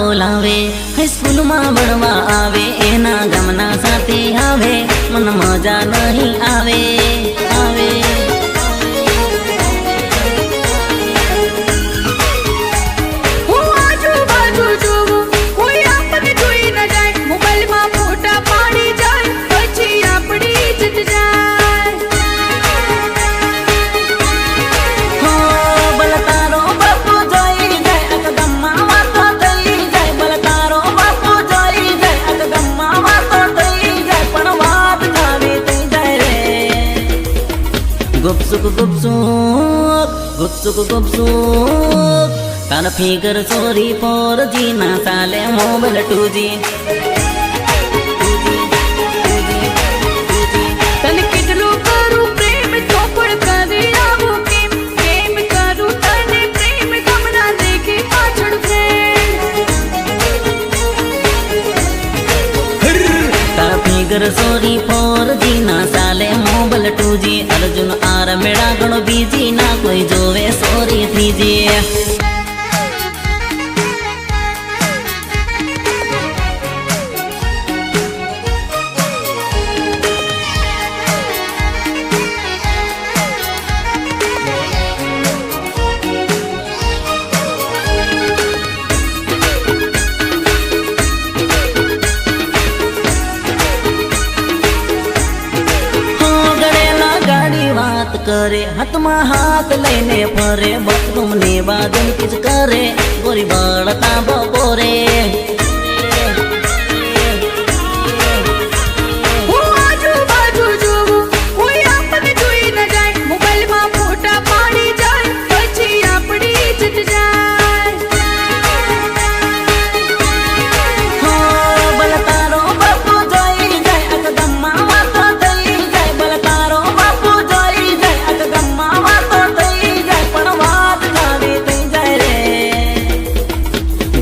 બોલાવે હાઈસ્કૂલ માં ભણવા આવે એના ગામના સાથે આવે મન મજા નહીં આવે આવે ગુપસુક તારા ફિગર સોરી 4G ના ચાલે મોબાઈલ 2G તને કેટલું કરું પ્રેમ તો પણ કરે આવું કેમ પ્રેમ કરું તને પ્રેમ ગમના દેખે પાછળ તારા ફિગર સોરી 4G ના ચાલે મોબાઈલ 2G અર્જુન આર મેળા ગણો બીજી ના કોઈ જોવે સોરી 3G કરે હાથમાં હાથ લઈને ફરે બાથરૂમ ની બાજુ કિસ કરે ગોરી બળતા બપોરે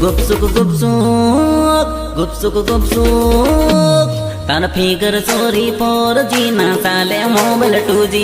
ગુપસુક તારા ફિગર સોરી 4G ના ચાલે મોબાઈલ 2G